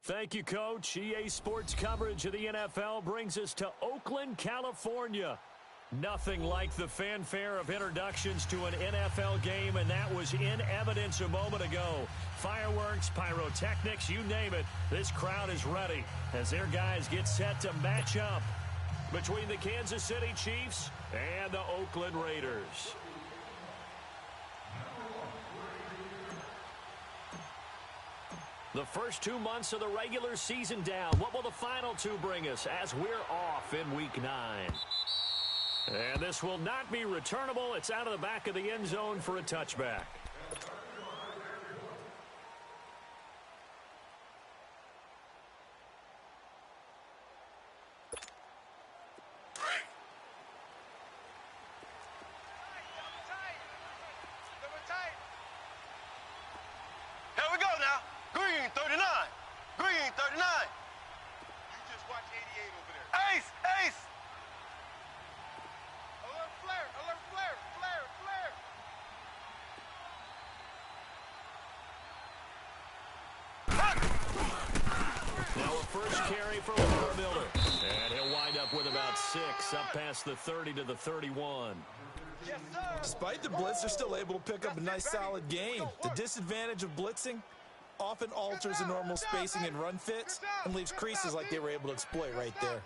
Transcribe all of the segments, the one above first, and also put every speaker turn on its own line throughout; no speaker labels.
Thank you, Coach. EA Sports coverage of the NFL brings us to Oakland, California. Nothing like the fanfare of introductions to an NFL game, and that was in evidence a moment ago. Fireworks, pyrotechnics, you name it. This crowd is ready as their guys get set to match up between the Kansas City Chiefs and the Oakland Raiders. The first 2 months of the regular season down. What will the final two bring us as we're off in Week 9? And this will not be returnable. It's out of the back of the end zone for a touchback.
Here we go now. Green 39. Green 39. You just watch 88 over there. Ace! Ace! Alert flare! Alert flare! Flare! Flare!
Now a first carry for Lamar Miller. And he'll wind up with about 6 up past the 30 to the 31.
Yes, sir.
Despite the blitz, they're still able to pick up a nice, solid game. The disadvantage of blitzing often alters the normal spacing and run fits and leaves creases like they were able to exploit right there.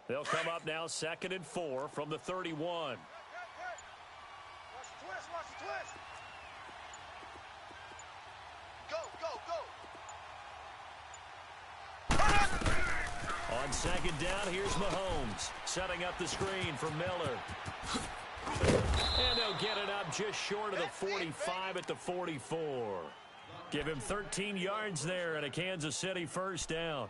They'll come up now 2nd and 4 from the 31.
Watch the twist. Watch the twist. Go.
On 2nd down, here's Mahomes setting up the screen for Miller. And they'll get it up just short of the 45 at the 44. Give him 13 yards there and a Kansas City first down.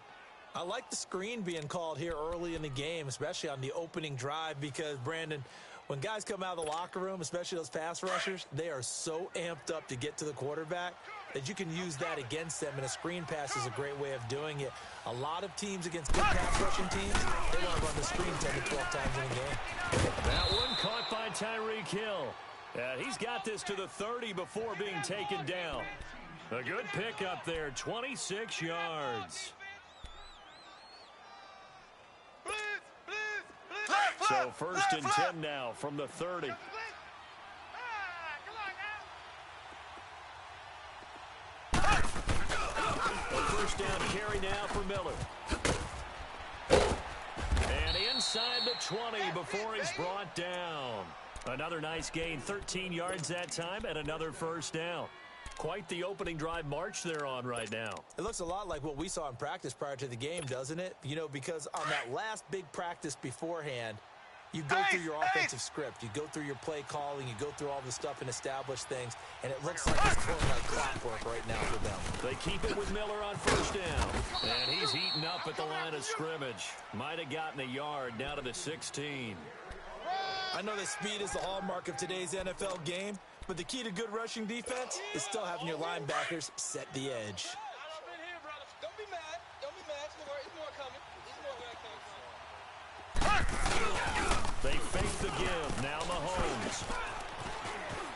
I like the screen being called here early in the game, especially on the opening drive, because, Brandon, when guys come out of the locker room, especially those pass rushers, they are so amped up to get to the quarterback that you can use that against them, and a screen pass is a great way of doing it. A lot of teams against good pass rushing teams, they want to run the screen 10 to 12 times in a game.
That one caught by Tyreek Hill. He's got this to the 30 before being taken down. A good pickup there, 26 yards. So 1st and 10 now from the 30. A first down carry now for Miller. And inside the 20 before he's brought down. Another nice gain, 13 yards that time, and another first down. Quite the opening drive march they're on right now.
It looks a lot like what we saw in practice prior to the game, doesn't it? You know, because on that last big practice beforehand, you go through your offensive script. You go through your play calling. You go through all the stuff and establish things. And it looks like it's flowing like clockwork right now for them.
They keep it with Miller on first down. And he's heating up at the line of scrimmage. Might have gotten a yard down to the 16.
I know that speed is the hallmark of today's NFL game, but the key to good rushing defense is still having your linebackers set the edge.
Don't be mad. Don't be mad. There's more coming. There's more where I came from.
They fake the give. Now Mahomes.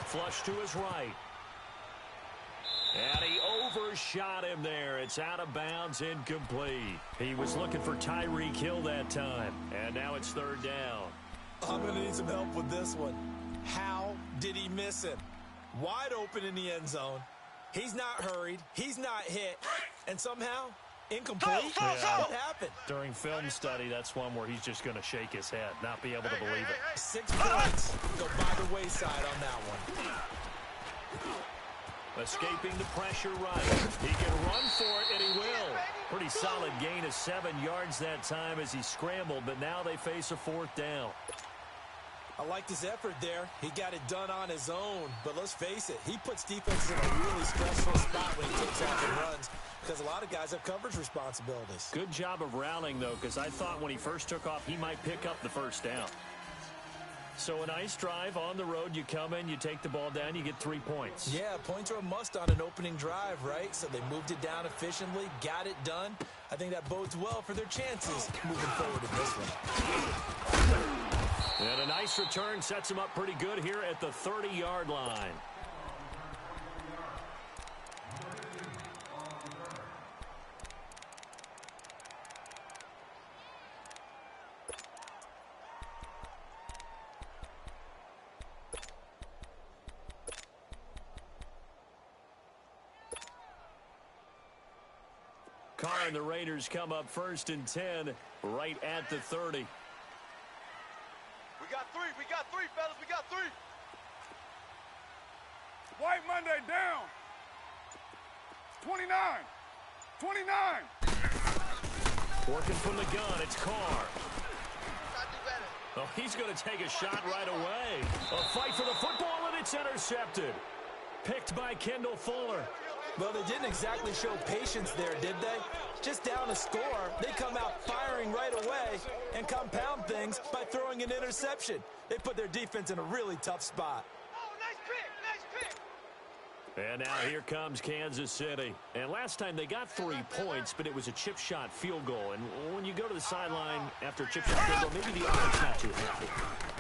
Flush to his right. And he overshot him there. It's out of bounds, incomplete. He was looking for Tyreek Hill that time. And now it's 3rd down.
I'm going to need some help with this one. How did he miss him? Wide open in the end zone. He's not hurried. He's not hit. And somehow, incomplete?
Yeah.
What happened?
During film study, that's one where he's just going to shake his head, not be able to believe it.
6 points go by the wayside on that one.
Escaping the pressure right. He can run for it, and he will. Pretty solid gain of 7 yards that time as he scrambled, but now they face a 4th down.
I liked his effort there. He got it done on his own. But let's face it, he puts defenses in a really stressful spot when he takes off and runs because a lot of guys have coverage responsibilities.
Good job of rallying, though, because I thought when he first took off, he might pick up the first down. So a nice drive on the road. You come in, you take the ball down, you get 3 points.
Yeah, points are a must on an opening drive, right? So they moved it down efficiently, got it done. I think that bodes well for their chances moving forward in this one.
And a nice return sets them up pretty good here at the 30-yard line. Carr and the Raiders come up 1st and 10 right at the 30.
We got three, fellas, we got three.
White Monday down. 29.
Working from the gun, it's Carr. Oh, he's going to take a shot right away. A fight for the football, and it's intercepted. Picked by Kendall Fuller.
Well, they didn't exactly show patience there, did they? Just down a score, they come out firing right away and compound things by throwing an interception. They put their defense in a really tough spot.
Oh, nice pick.
And now here comes Kansas City. And last time they got 3 points, but it was a chip shot field goal. And when you go to the sideline after a chip shot field goal, maybe the offense not too happy.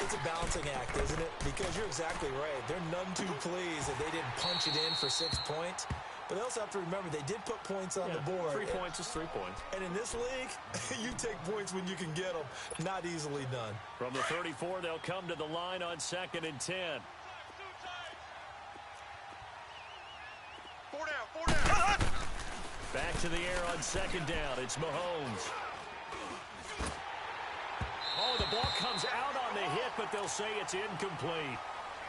It's a balancing act, isn't it? Because you're exactly right. They're none too pleased that they didn't punch it in for 6 points. But they also have to remember they did put points on the board.
3 points is 3 points.
And in this league, you take points when you can get them. Not easily done.
From the 34, they'll come to the line on 2nd and 10.
Four down.
Back to the air on 2nd down. It's Mahomes. Oh, the ball comes out on the hit, but they'll say it's incomplete.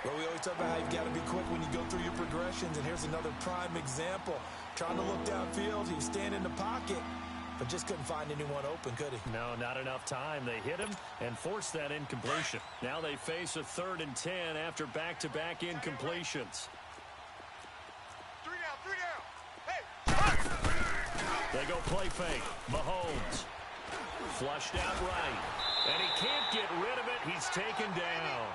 Well, we always talk about how you've got to be quick when you go through your progressions, and here's another prime example. Trying to look downfield, he was standing in the pocket, but just couldn't find anyone open, could he?
No, not enough time. They hit him and forced that incompletion. Now they face a 3rd and 10 after back-to-back incompletions.
Three down. Hey!
They go play fake. Mahomes. Flushed out right. And he can't get rid of it. He's taken down.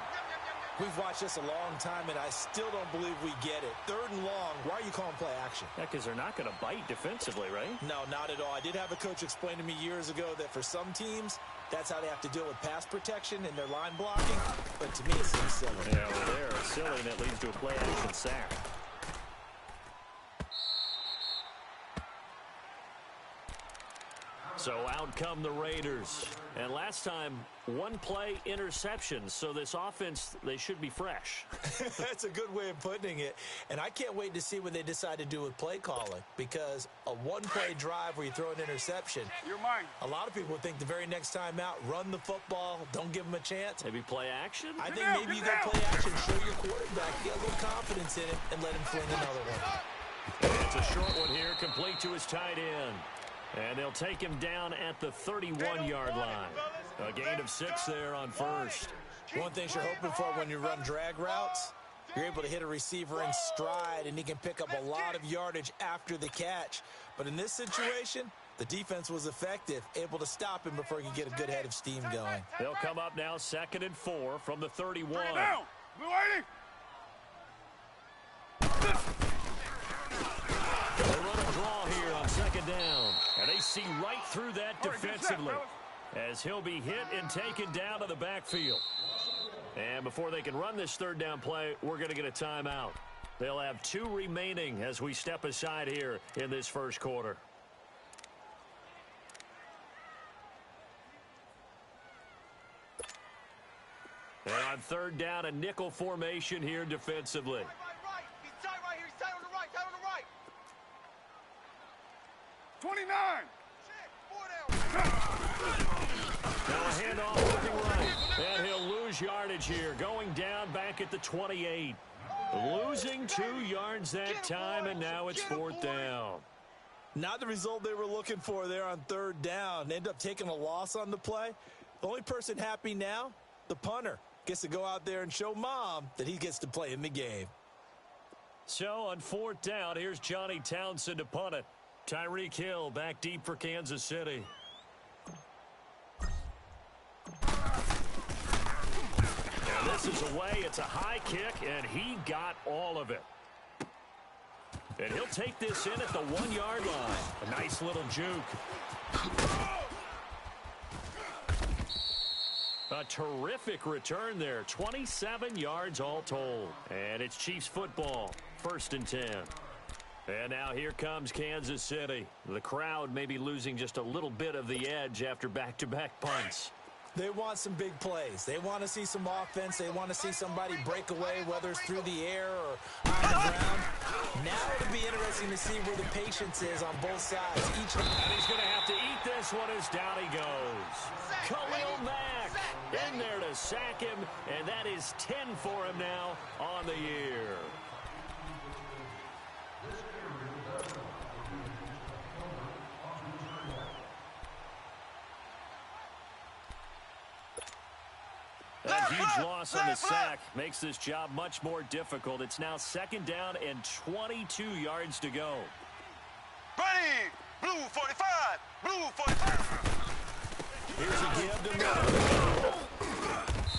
We've watched this a long time, and I still don't believe we get it. 3rd and long, why are you calling play action?
Yeah, because they're not going to bite defensively, right?
No, not at all. I did have a coach explain to me years ago that for some teams, that's how they have to deal with pass protection and their line blocking. But to me, it seems silly.
Yeah, well, they're silly, and it leads to a play action sack. So out come the Raiders. And last time, 1 play interception. So this offense, they should be fresh.
That's a good way of putting it. And I can't wait to see what they decide to do with play calling. Because a 1-play drive where you throw an interception,
You're mine.
a lot of people think the very next time out, run the football, don't give them a chance.
Maybe play action?
I think maybe you go play action, show your quarterback, get a little confidence in it, and let him fling another one.
It's a short one here, complete to his tight end. And they'll take him down at the 31-yard line. A gain of 6 there on 1st.
One thing you're hoping for when you run drag routes, you're able to hit a receiver in stride, and he can pick up a lot of yardage after the catch. But in this situation, the defense was effective, able to stop him before he could get a good head of steam going.
They'll come up now 2nd and 4 from the 31.
Down. Blue 80.
They run a draw here on 2nd down. And they see right through that defensively as he'll be hit and taken down to the backfield. And before they can run this 3rd down play, we're going to get a timeout. They'll have 2 remaining as we step aside here in this 1st quarter. And on 3rd down, a nickel formation here defensively.
Right. He's tight right here. He's tight on the right.
29.
Now a handoff looking right. And he'll lose yardage here. Going down back at the 28. Losing 2 yards that time, and now it's 4th down.
Not the result they were looking for there on 3rd down. They end up taking a loss on the play. The only person happy now, the punter, gets to go out there and show mom that he gets to play in the game.
So on 4th down, here's Johnny Townsend to punt it. Tyreek Hill back deep for Kansas City. And misses away. It's a high kick, and he got all of it. And he'll take this in at the 1-yard line. A nice little juke. A terrific return there. 27 yards all told. And it's Chiefs football. 1st and 10. And now here comes Kansas City. The crowd may be losing just a little bit of the edge after back-to-back punts.
They want some big plays. They want to see some offense. They want to see somebody break away, whether it's through the air or on the ground. Now it'll be interesting to see where the patience is on both sides.
And he's going to have to eat this one as down he goes. Khalil Mack in there to sack him, and that is 10 for him now on the year. A huge loss on the sack makes this job much more difficult. It's now 2nd down and 22 yards to go.
Ready! Blue 45! Blue 45!
Here's a give to Miller.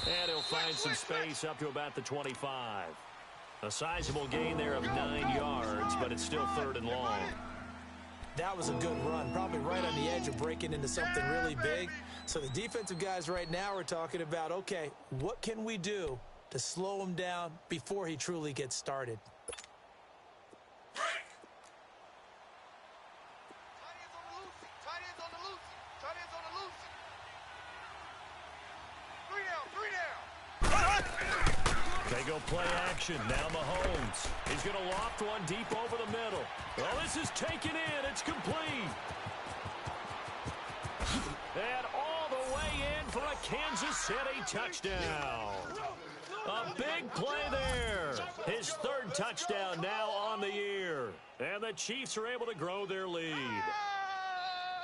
And he'll find some space up to about the 25. A sizable gain there of 9 yards, but it's still 3rd and long.
That was a good run, probably right on the edge of breaking into something really big. So the defensive guys right now are talking about, okay, what can we do to slow him down before he truly gets started?
They go play action. Now Mahomes. He's going to loft one deep over the middle. Well, this is taken in. It's complete. And all the way in for a Kansas City touchdown. A big play there. His 3rd touchdown now on the year. And the Chiefs are able to grow their lead.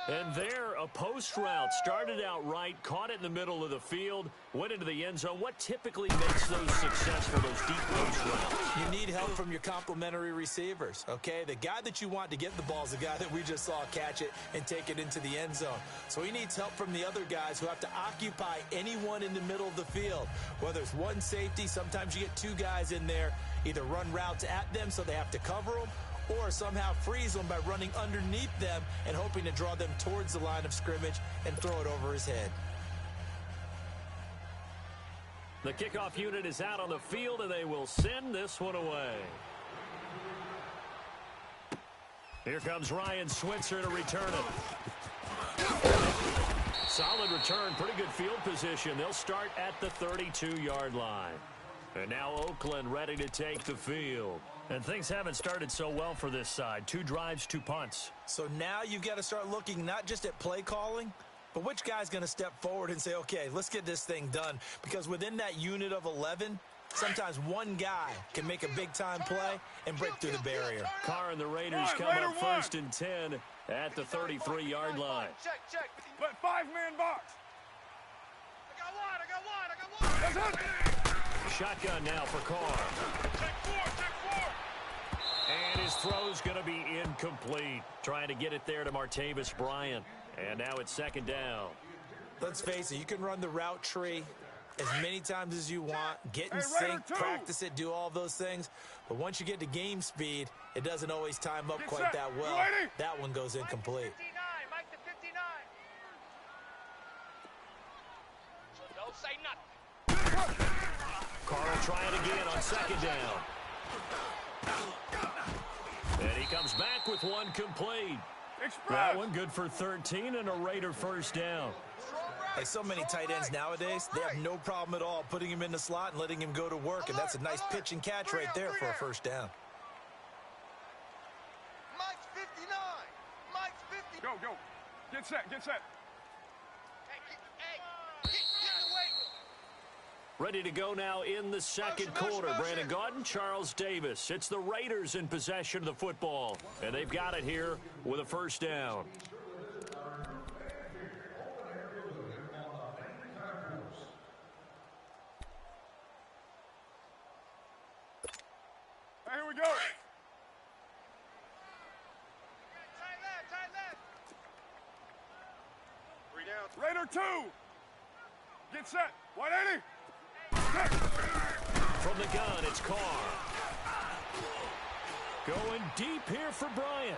And there, a post route started out right, caught it in the middle of the field, went into the end zone. What typically makes those successful, those deep post routes?
You need help from your complementary receivers, okay? The guy that you want to get the ball is the guy that we just saw catch it and take it into the end zone. So he needs help from the other guys who have to occupy anyone in the middle of the field. Whether it's one safety, sometimes you get 2 guys in there, either run routes at them so they have to cover them, or somehow freeze them by running underneath them and hoping to draw them towards the line of scrimmage and throw it over his head.
The kickoff unit is out on the field, and they will send this one away. Here comes Ryan Switzer to return it. Solid return, pretty good field position. They'll start at the 32-yard line. And now Oakland ready to take the field. And things haven't started so well for this side. 2 drives, 2 punts.
So now you've got to start looking not just at play calling, but which guy's going to step forward and say, okay, let's get this thing done. Because within that unit of 11, sometimes one guy can make a big-time play and break through the barrier.
Carr and the Raiders come up 1st and 10 at the 33-yard line.
Check. But 5-man box. I got one. That's it.
Shotgun now for Carr.
Check 4.
And his throw's going to be incomplete. Trying to get it there to Martavis Bryant. And now it's 2nd down.
Let's face it, you can run the route tree as many times as you want, get in sync, practice it, do all those things. But once you get to game speed, it doesn't always time up quite that well. That one goes incomplete.
Mike the 59. So don't say nothing.
Carl trying again on 2nd down. And he comes back with one complete. That one good for 13 and a Raider 1st down.
Like so many tight ends nowadays, they have no problem at all putting him in the slot and letting him go to work, and that's a nice pitch and catch right there for a 1st down.
Mike's 59. Mike's 50.
Go. Get set.
Hey, get away.
Ready to go now in the 2nd quarter. Brandon Gaudin, Charles Davis. It's the Raiders in possession of the football. And they've got it here with a 1st down.
Here we go.
Tight left.
3 down.
Raider 2. Get set. 180.
From the gun, it's Carr. Going deep here for Bryant.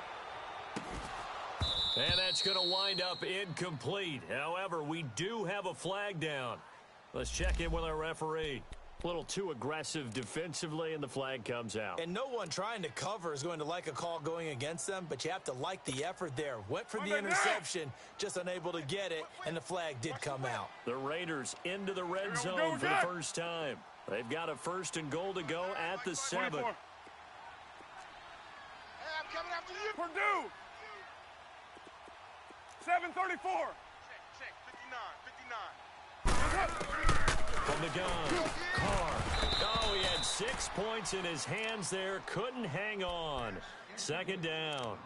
And that's going to wind up incomplete. However, we do have a flag down. Let's check in with our referee. A little too aggressive defensively, and the flag comes out.
And no one trying to cover is going to like a call going against them, but you have to like the effort there. Went for the interception, just unable to get it, and the flag did come out.
The Raiders into the red zone for the first time. They've got a 1st and goal to go at the 7.
Hey, I'm coming after you.
Purdue. 734.
Check, 59.
From the gun, Carr. Oh, he had 6 points in his hands there. Couldn't hang on. 2nd down.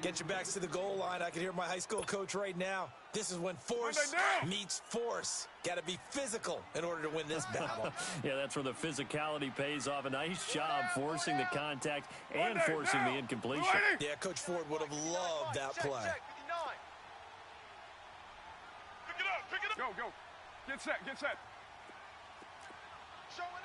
Get your backs to the goal line. I can hear my high school coach right now. This is when force meets force. Got to be physical in order to win this battle.
Yeah, that's where the physicality pays off. A nice job forcing the contact and forcing the incompletion.
Yeah, Coach Ford would have loved that play.
Check, 59. Pick it up.
Go. Get set.
Show it.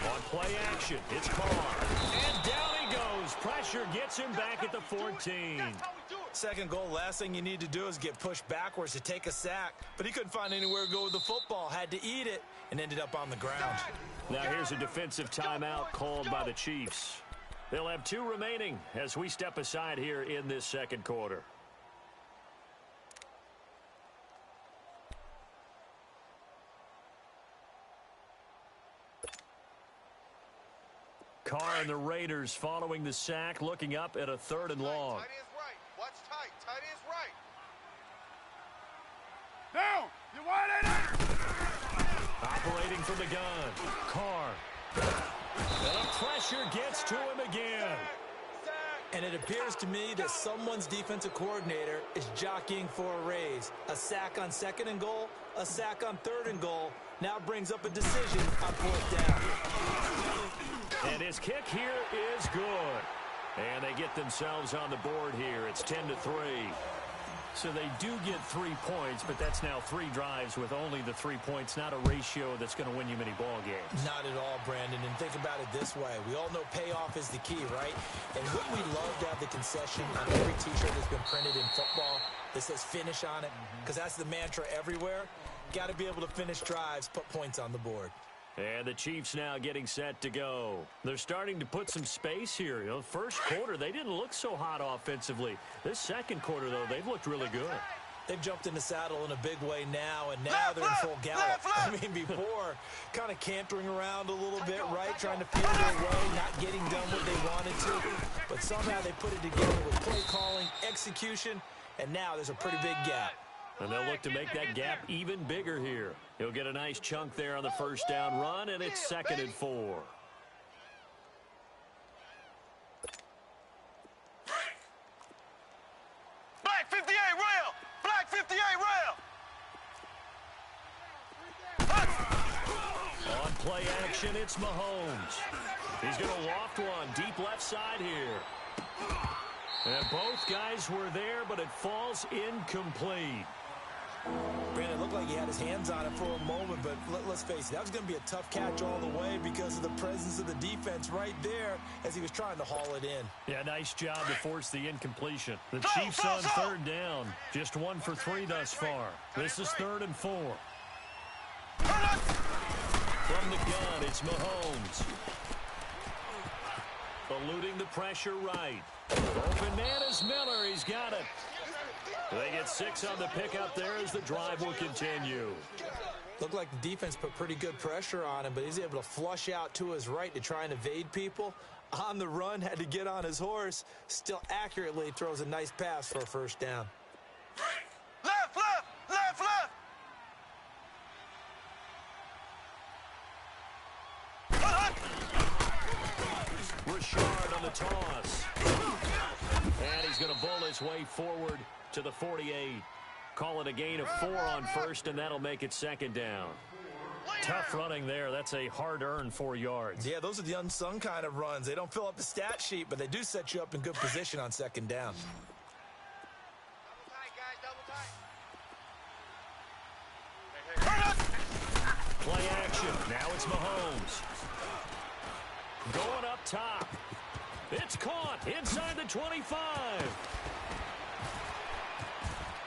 On play action, it's Carr. And down he goes. Pressure gets him back at the 14.
That's how we do it.
2nd goal, last thing you need to do is get pushed backwards to take a sack. But he couldn't find anywhere to go with the football. Had to eat it and ended up on the ground.
Now here's a defensive timeout called by the Chiefs. They'll have 2 remaining as we step aside here in this 2nd quarter. Carr and the Raiders following the sack, looking up at a 3rd and long.
Tight end's right. Watch tight. Tight end's right.
Down. You wide ain't it?
Operating from the gun, Carr. And the pressure gets to him again.
And it appears to me that someone's defensive coordinator is jockeying for a raise. A sack on 2nd and goal, a sack on 3rd and goal. Now brings up a decision on 4th down.
And his kick here is good. And they get themselves on the board here. It's 10-3. So they do get 3 points, but that's now 3 drives with only the 3 points, not a ratio that's going to win you many ball games.
Not at all, Brandon. And think about it this way. We all know payoff is the key, right? And wouldn't we love to have the concession on every T-shirt that's been printed in football that says finish on it? Because that's the mantra everywhere. Got to be able to finish drives, put points on the board.
And the Chiefs now getting set to go. They're starting to put some space here. You know, 1st quarter, they didn't look so hot offensively. This 2nd quarter, though, they've looked really good.
They've jumped in the saddle in a big way now, and now they're in full gallop. I mean, before, kind of cantering around a little bit, right? Trying to feel their way, not getting done what they wanted to. But somehow they put it together with play calling, execution, and now there's a pretty big gap.
And they'll look to make that gap even bigger here. He'll get a nice chunk there on the 1st down run, and it's 2nd and 4.
Black 58 rail. Black 58 rail.
On play action, it's Mahomes. He's going to loft one deep left side here. And both guys were there, but it falls incomplete.
Brandon, it looked like he had his hands on it for a moment, but let's face it, that was going to be a tough catch all the way because of the presence of the defense right there as he was trying to haul it in.
Yeah, nice job to force the incompletion. The Chiefs on 3rd down, just 1 for 3 thus far. This is 3rd and 4. From the gun, it's Mahomes. Eluding the pressure right. Open man is Miller. He's got it. They get 6 on the pickup there as the drive will continue.
Looked like the defense put pretty good pressure on him, but he's able to flush out to his right to try and evade people. On the run, had to get on his horse. Still accurately throws a nice pass for a 1st down.
Left.
Richard on the toss. And he's going to bowl his way forward to the 48. Call it a gain of 4 on 1st, and that'll make it 2nd down. Tough running there. That's a hard-earned 4 yards.
Yeah, those are the unsung kind of runs. They don't fill up the stat sheet, but they do set you up in good position on 2nd down.
Double tight, guys, double tight.
Play action. Now it's Mahomes. Going up top. It's caught inside the 25.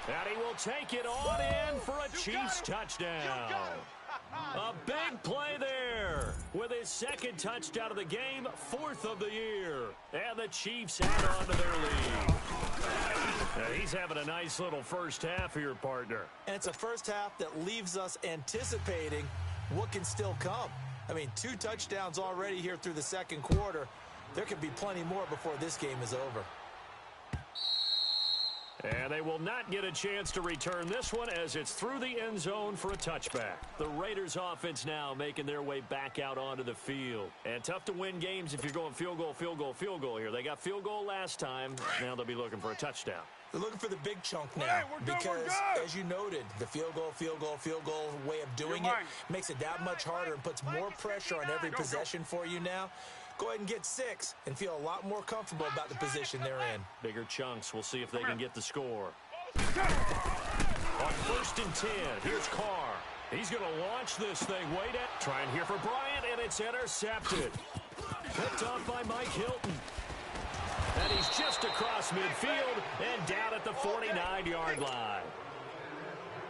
And he will take it on in for a Chiefs touchdown. A big play there with his second touchdown of the game, fourth of the year. And the Chiefs add on to their lead. Now he's having a nice little first half here, partner.
And it's a first half that leaves us anticipating what can still come. I mean, 2 touchdowns already here through the second quarter. There could be plenty more before this game is over.
And they will not get a chance to return this one as it's through the end zone for a touchback. The Raiders offense now making their way back out onto the field. And tough to win games if you're going field goal, field goal, field goal here. They got field goal last time. Now they'll be looking for a touchdown.
They're looking for the big chunk now because, as you noted, the field goal way of doing it makes it that much harder and puts more pressure on every possession for you now. Go ahead and get 6 and feel a lot more comfortable about the position they're in.
Bigger chunks. We'll see if they can get the score. On 1st and 10, here's Carr. He's going to launch this thing way down. Trying here for Bryant, and it's intercepted. Picked off by Mike Hilton. And he's just across midfield and down at the 49-yard line.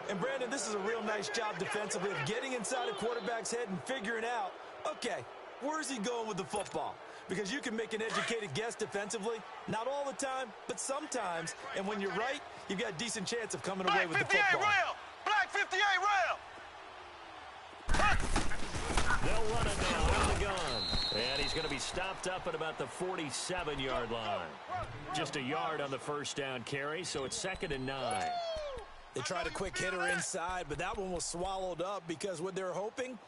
And, Brandon, this is a real nice job defensively of getting inside a quarterback's head and figuring out, okay, where's he going with the football? Because you can make an educated guess defensively. Not all the time, but sometimes. And when you're right, you've got a decent chance of coming away with the football.
Black 58 rail!
They'll run it now out of the gun. And he's going to be stopped up at about the 47-yard line. Just a yard on the first down carry, so it's 2nd and 9.
They tried a quick hitter inside, but that one was swallowed up because what they're hoping,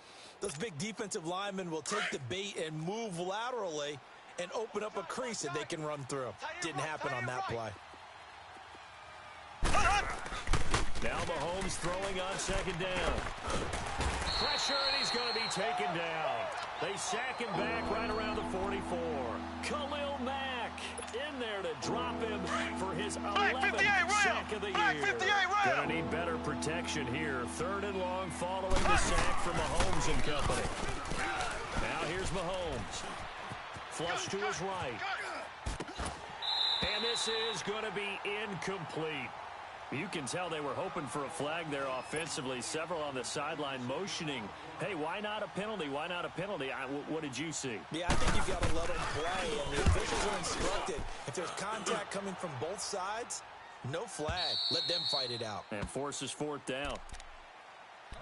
those big defensive linemen will take the bait and move laterally and open up a crease that they can run through. Didn't happen on that play.
Now Mahomes throwing on 2nd down. Pressure, and he's going to be taken down. They sack him back right around the 44. Khalil Mack in there to drop him for his 11th sack of the year. Going to need better protection here. 3rd and long following the sack from Mahomes and company. Now here's Mahomes. Flush to his right. And this is going to be incomplete. You can tell they were hoping for a flag there offensively. Several on the sideline motioning, hey, why not a penalty? Why not a penalty? What did you see?
Yeah, I think you've got to let them play, and the officials are instructed. If there's contact coming from both sides, no flag. Let them fight it out.
And forces 4th down.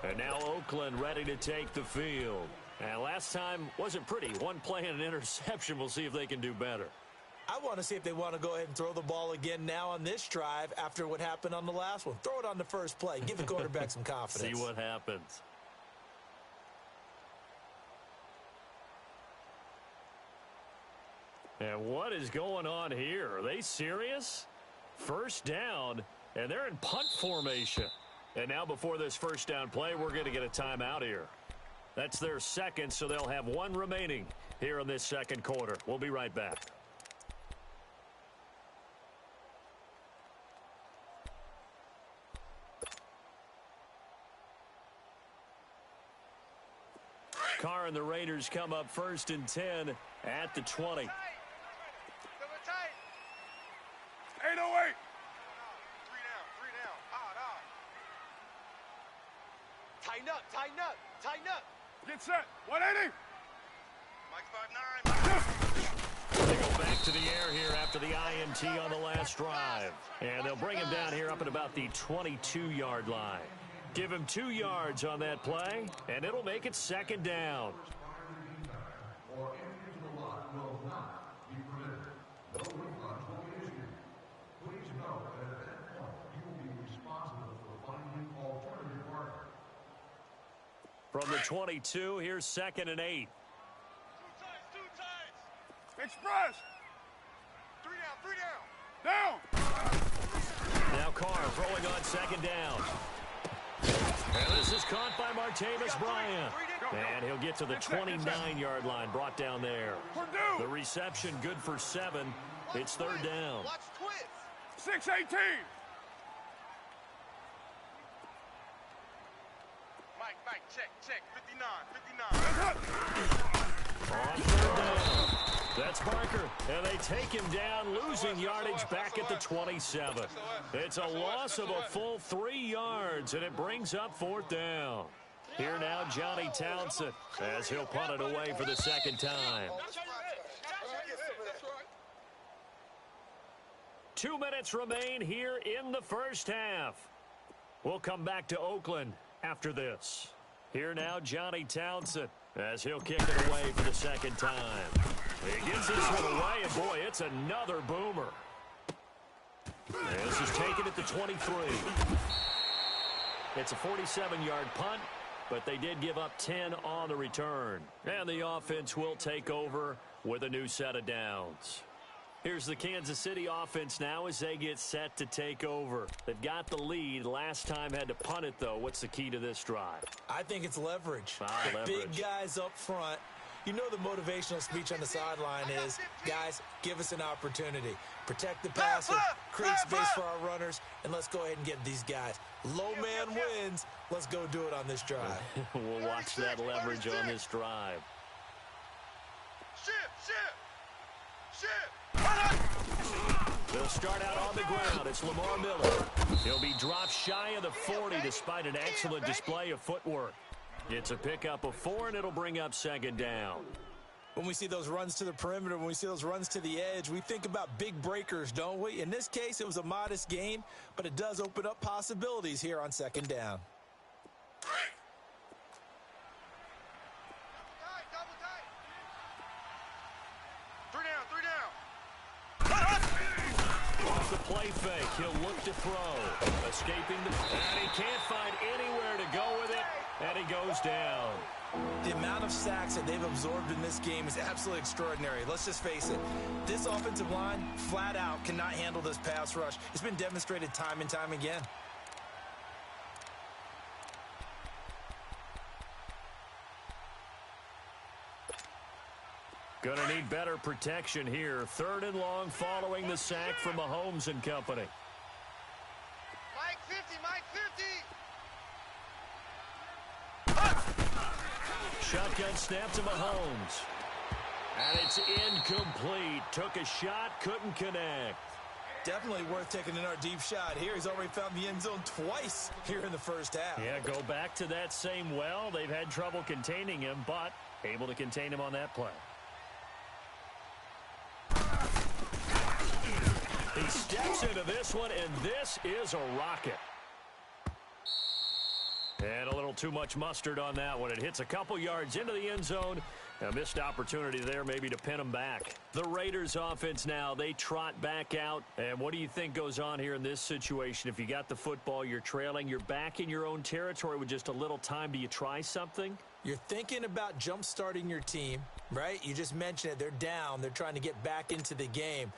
And now Oakland ready to take the field. And last time wasn't pretty. One play and an interception. We'll see if they can do better.
I want to see if they want to go ahead and throw the ball again now on this drive after what happened on the last one. Throw it on the first play. Give the quarterback some confidence.
See what happens. And what is going on here? Are they serious? First down, and they're in punt formation. And now before this first down play, we're going to get a timeout here. That's their second, so they'll have one remaining here in this second quarter. We'll be right back. Carr and the Raiders come up 1st and 10 at the 20.
808.
Tighten up, tighten up, tighten up.
Get set. 180.
Mike 59.
They go back to the air here after the INT on the last drive. And they'll bring him down here up at about the 22-yard line. Give him 2 yards on that play, and it'll make it 2nd down. From the 22, here's 2nd and 8.
Two times.
Express.
3 down.
Down.
Now Carr throwing on 2nd down. And this is caught by Martavis Bryant. And he'll get to the 29-yard line, brought down there. The reception good for 7. It's 3rd down.
Watch twist.
618.
Mike, Mike, check. 59.
On third down. That's Barker, and they take him down, losing yardage back at the 27. It's a loss of a full 3 yards, and it brings up fourth down. Here now, Johnny Townsend, as he'll punt it away for the second time. 2 minutes remain here in the first half. We'll come back to Oakland after this. Here now, Johnny Townsend, as he'll kick it away for the second time. He gives this one away, and boy, it's another boomer. This is taken at the 23. It's a 47-yard punt, but they did give up 10 on the return. And the offense will take over with a new set of downs. Here's the Kansas City offense now as they get set to take over. They've got the lead. Last time had to punt it, though. What's the key to this drive?
I think it's leverage.
Leverage.
Big guys up front. You know the motivational speech on the sideline is, guys, give us an opportunity. Protect the passer, create space for our runners, and let's go ahead and get these guys. Low man wins. Let's go do it on this drive.
We'll watch that leverage on this drive.
Ship.
They'll start out on the ground. It's Lamar Miller. He'll be dropped shy of the 40 despite an excellent display of footwork. It's a pickup of 4, and it'll bring up second down.
When we see those runs to the perimeter, when we see those runs to the edge, we think about big breakers, don't we? In this case, it was a modest gain, but it does open up possibilities here on second down.
Double tight. 3 down.
Off the play fake, he'll look to throw. Escaping and he can't find anywhere to go with it, and he goes down.
The amount of sacks that they've absorbed in this game is absolutely extraordinary. Let's just face it. This offensive line, flat out, cannot handle this pass rush. It's been demonstrated time and time again.
Gonna need better protection here. 3rd and long following the sack from Mahomes and company.
Mike 50.
Shotgun snap to Mahomes. And it's incomplete. Took a shot, couldn't connect.
Definitely worth taking another deep shot here. He's already found the end zone twice here in the first half.
Yeah, go back to that same well. They've had trouble containing him, but able to contain him on that play. He steps into this one, and this is a rocket. And a little too much mustard on that one. It hits a couple yards into the end zone. A missed opportunity there maybe to pin him back. The Raiders offense now, they trot back out. And what do you think goes on here in this situation? If you got the football, you're trailing, you're back in your own territory with just a little time. Do you try something?
You're thinking about jump-starting your team, right? You just mentioned it. They're down. They're trying to get back into the game.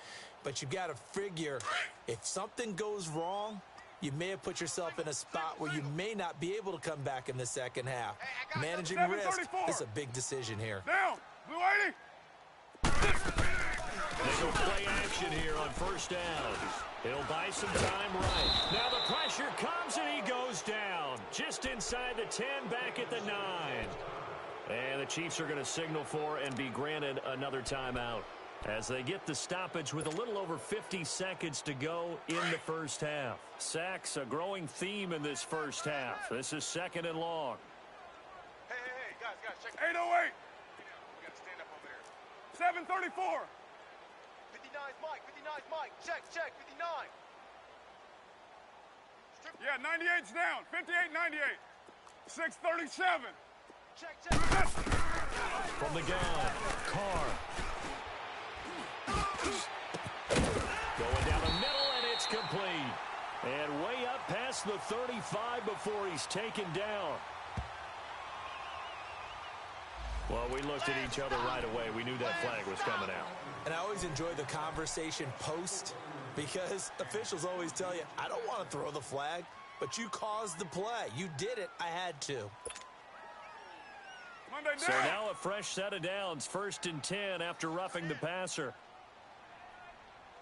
But you've got to figure if something goes wrong, you may have put yourself in a spot where you may not be able to come back in the second half. Managing risk is a big decision here.
Down. Blue 80.
They go play action here on first down. He'll buy some time right. Now the pressure comes and he goes down. Just inside the 10, back at the 9. And the Chiefs are going to signal for and be granted another timeout as they get the stoppage with a little over 50 seconds to go in the first half. Sacks, a growing theme in this first half. This is 2nd and long.
Hey, guys, check.
808.
We gotta stand up over there.
734.
59's Mike. Check, 59.
Yeah, 98's down. 58, 98. 637.
Check.
From the gun, Carr. Going down the middle, and it's complete. And way up past the 35 before he's taken down. Well, we looked at each other right away. We knew that flag was coming out.
And I always enjoy the conversation post because officials always tell you, I don't want to throw the flag, but you caused the play. You did it. I had to.
So now a fresh set of downs. 1st and 10 after roughing the passer.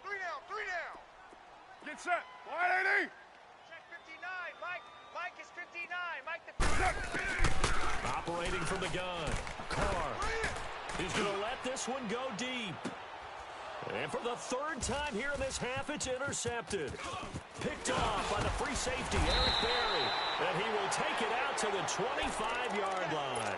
3 down.
Get set. 180.
Check 59, Mike. Mike is 59. Mike the
Operating from the gun. Carr. He's going to let this one go deep. And for the third time here in this half, it's intercepted. Picked off by the free safety, Eric Berry. And he will take it out to the 25-yard line.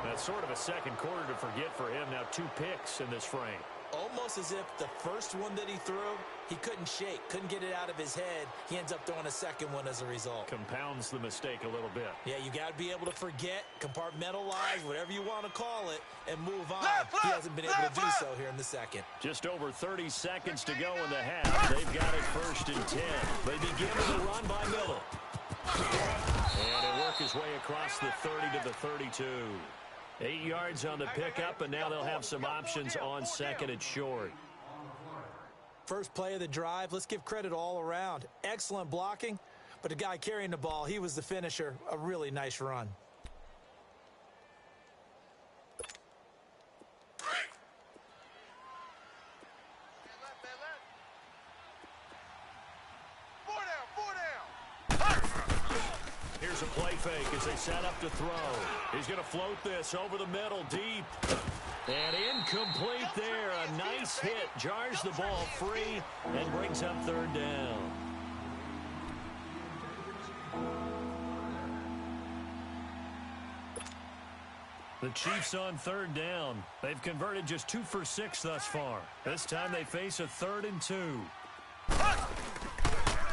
That's sort of a second quarter to forget for him. Now 2 picks in this frame.
Almost as if the first one that he threw, he couldn't shake, couldn't get it out of his head. He ends up throwing a second one as a result.
Compounds the mistake a little bit.
Yeah, you got to be able to forget, compartmentalize, whatever you want to call it, and move on. He hasn't been able to do so here in the second.
Just over 30 seconds to go in the half. They've got it 1st and 10. They begin with a run by Miller. And he'll work his way across the 30 to the 32. 8 yards on the pickup, and now they'll have some options on 2nd and short.
First play of the drive, let's give credit all around. Excellent blocking, but the guy carrying the ball, he was the finisher. A really nice run.
Here's a play fake as they set up to throw. He's going to float this over the middle, deep. And incomplete there. A nice hit. Jars the ball free and brings up 3rd down. The Chiefs on 3rd down. They've converted just 2 for 6 thus far. This time they face a 3rd and 2.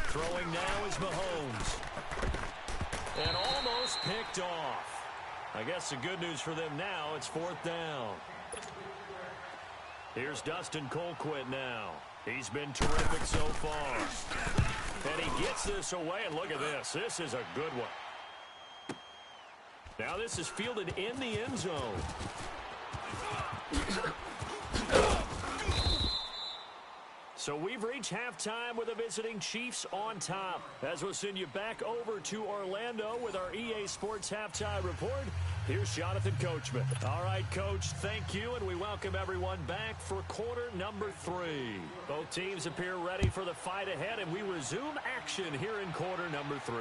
Throwing now is Mahomes. And almost picked off. I guess the good news for them now, it's 4th down. Here's Dustin Colquitt now. He's been terrific so far. And he gets this away, and look at this. This is a good one. Now this is fielded in the end zone. So we've reached halftime with the visiting Chiefs on top. As we'll send you back over to Orlando with our EA Sports Halftime Report, here's Jonathan Coachman. All right, Coach, thank you, and we welcome everyone back for quarter number 3. Both teams appear ready for the fight ahead, and we resume action here in quarter number 3.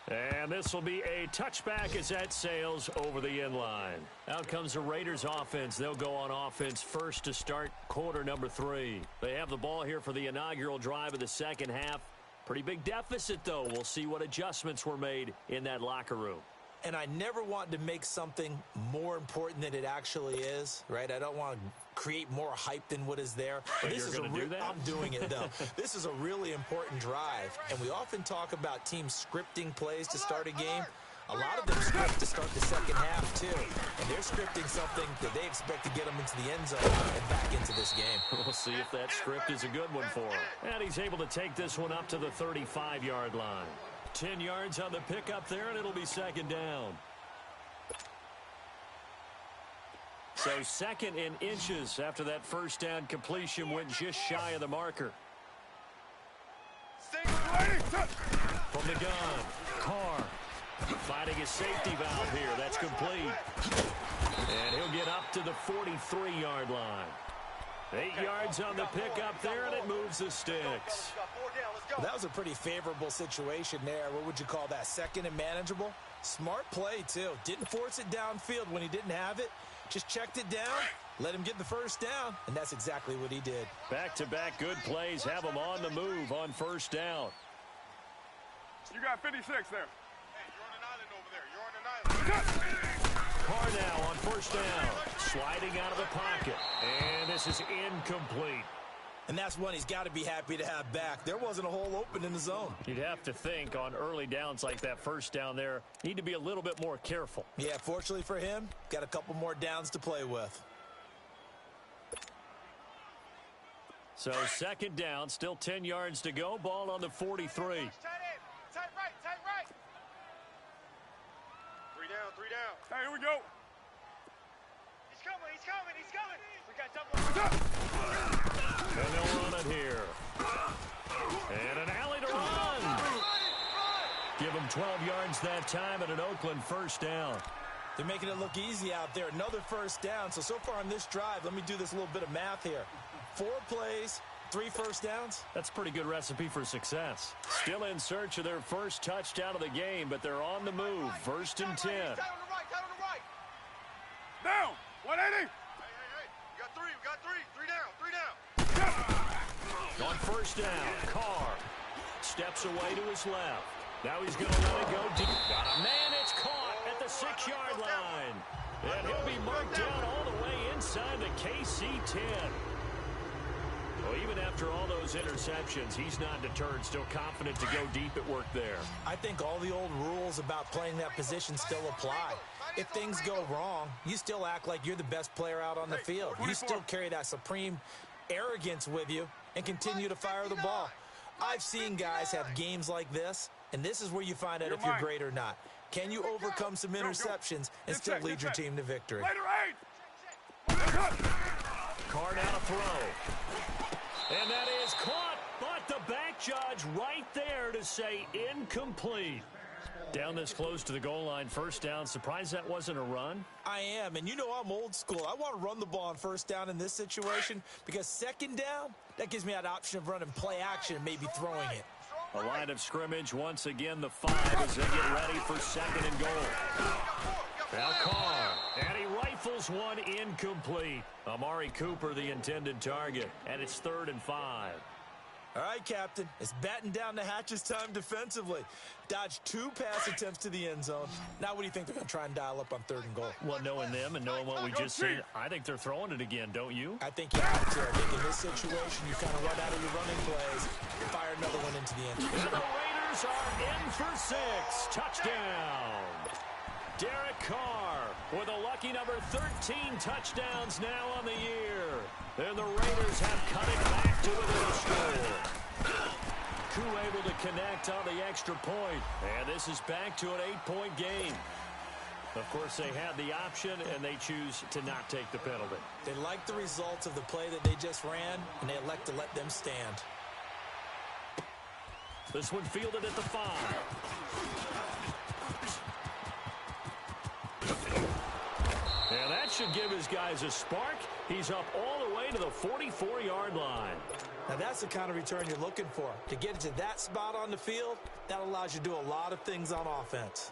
And this will be a touchback as that sails over the end line. Out comes the Raiders offense. They'll go on offense first to start quarter number 3. They have the ball here for the inaugural drive of the second half. Pretty big deficit, though. We'll see what adjustments were made in that locker room.
And I never want to make something more important than it actually is, right? I don't want to create more hype than what is there.
But this is do that?
I'm doing it, though. This is a really important drive, and we often talk about teams scripting plays to start a game. A lot of them script to start the second half, too. And they're scripting something that they expect to get them into the end zone and back into this game.
We'll see if that script is a good one for him. And he's able to take this one up to the 35-yard line. 10 yards on the pickup there, and it'll be second down. So 2nd and inches after that first down completion went just shy of the marker. From the gun, Carr fighting his safety valve here. That's complete. And he'll get up to the 43-yard line. 8 yards on the pickup there, and it moves the sticks.
Well, that was a pretty favorable situation there. What would you call that? 2nd and manageable? Smart play, too. Didn't force it downfield when he didn't have it. Just checked it down, let him get the first down, and that's exactly what he did.
Back-to-back good plays have him on the move on first down.
You got 56 there.
Hey, you're on an island over there. You're on an island.
Carr now on first down, sliding out of the pocket, and this is incomplete.
And that's one he's got to be happy to have back. There wasn't a hole open in the zone.
You'd have to think on early downs like that first down there, need to be a little bit more careful.
Yeah, fortunately for him, got a couple more downs to play with.
So 2nd down, still 10 yards to go, ball on the 43.
Tight right, tight right.
3 down, 3 down.
Hey, here we go.
He's coming. We got double.
And they'll run it here. And an alley to run. Give them 12 yards that time and an Oakland first down.
They're making it look easy out there. Another first down. So far on this drive, let me do this little bit of math here. 4 plays, 3 first downs?
That's a pretty good recipe for success. Still in search of their first touchdown of the game, but they're on the move. 1st and 10.
Tight on the right, tight on the right.
Down. 180.
Hey. We got 3, we got 3. 3 down.
On 1st down, Carr steps away to his left. Now he's going to let it go deep. Got a man, it's caught at the 6-yard line. And he'll be marked down all the way inside the KC 10. Well, even after all those interceptions, he's not deterred, still confident to go deep at work there.
I think all the old rules about playing that position still apply. If things go wrong, you still act like you're the best player out on the field. You still carry that supreme arrogance with you and continue to fire the ball. I've seen guys have games like this, and this is where you find out if you're great or not. Can you overcome some interceptions and still lead your team to victory?
Carr now to throw. And that is caught, but the back judge right there to say incomplete. Down this close to the goal line, 1st down. Surprised that wasn't a run?
I am, and you know I'm old school. I want to run the ball on 1st down in this situation because 2nd down, that gives me that option of running play action and maybe throwing it.
A line of scrimmage, once again, the 5 as they get ready for 2nd and goal. Now Carr, and he rifles one incomplete. Amari Cooper, the intended target, and it's 3rd and 5.
All right, Captain, it's batten down the hatches time defensively. Dodged 2 pass attempts to the end zone. Now what do you think they're going to try and dial up on 3rd and goal?
Well, knowing them and knowing what we just seen, I think they're throwing it again, don't you?
I think you have to. I think in this situation, you kind of run out of your running plays, fire another one into the end zone.
And the Raiders are in for 6. Touchdown. Derek Carr with a lucky number 13 touchdowns now on the year. And the Raiders have cut it back to within a score. Koo able to connect on the extra point. And this is back to an 8-point game. Of course, they had the option, and they choose to not take the penalty.
They like the results of the play that they just ran, and they elect to let them stand.
This one fielded at the 5. And that should give his guys a spark. He's up all the way to the 44-yard line.
Now, that's the kind of return you're looking for. To get to that spot on the field, that allows you to do a lot of things on offense.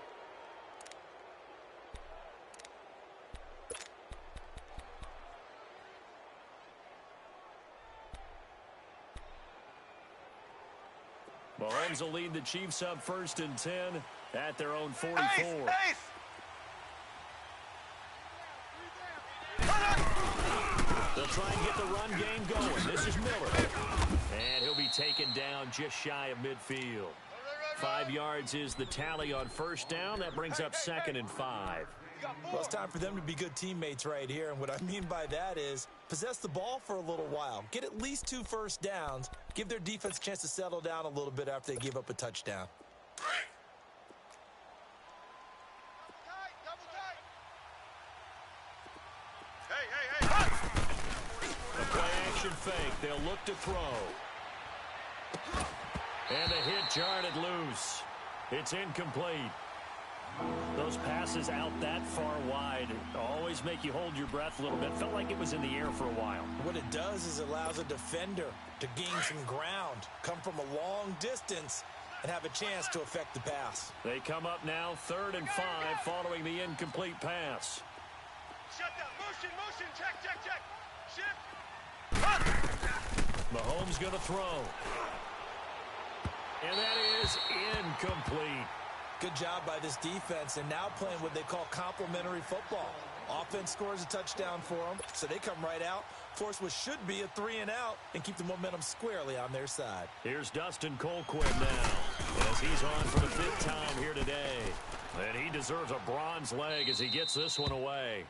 Mahomes will lead the Chiefs up 1st and 10 at their own 44.
Ace.
They'll try and get the run game going. This is Miller. And he'll be taken down just shy of midfield. 5 yards is the tally on 1st down. That brings up 2nd and 5.
Well, it's time for them to be good teammates right here. And what I mean by that is possess the ball for a little while. Get at least 2 first downs. Give their defense a chance to settle down a little bit after they give up a touchdown.
Fake. They'll look to throw. And the hit jarred it loose. It's incomplete. Those passes out that far wide always make you hold your breath a little bit. Felt like it was in the air for a while.
What it does is it allows a defender to gain some ground, come from a long distance, and have a chance to affect the pass.
They come up now 3rd and 5 following the incomplete pass.
Shut down. Motion. Check. Shift.
Mahomes going to throw. And that is incomplete.
Good job by this defense, and now playing what they call complementary football. Offense scores a touchdown for them, so they come right out, force what should be a 3-and-out, and keep the momentum squarely on their side.
Here's Dustin Colquitt now, as he's on for the 5th time here today. And he deserves a bronze leg as he gets this one away.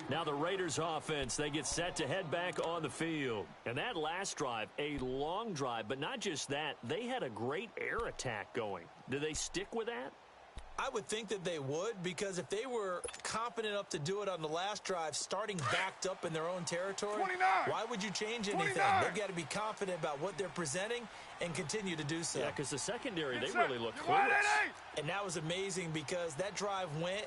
Now the Raiders offense, they get set to head back on the field. And that last drive, a long drive, but not just that, they had a great air attack going. Do they stick with that?
I would think that they would, because if they were confident enough to do it on the last drive, starting backed up in their own territory,
29,
why would you change anything?
29.
They've got to be confident about what they're presenting and continue to do so.
Yeah, because the secondary, they really look clueless.
And that was amazing because that drive went,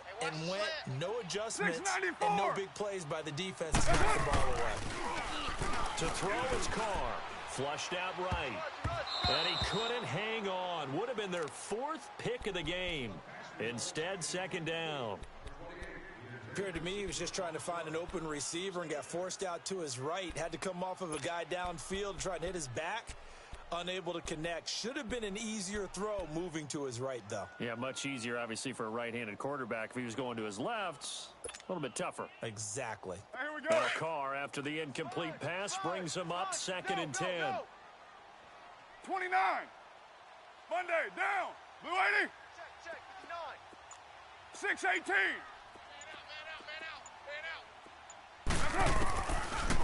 no adjustments, and no big plays by the defense to knock the ball away.
To throw, it's Carr. Flushed out right. And he couldn't hang on. Would have been their 4th pick of the game. Instead, second down.
Appeared to me he was just trying to find an open receiver and got forced out to his right. Had to come off of a guy downfield, try and hit his back. Unable to connect. Should have been an easier throw moving to his right, though.
Yeah, much easier, obviously, for a right-handed quarterback. If he was going to his left, a little bit tougher.
Exactly.
Here we go.
Now Carr, after the incomplete pass, brings him up 2nd and 10.
29. Monday, down. Blue 80.
Check, 59.
618.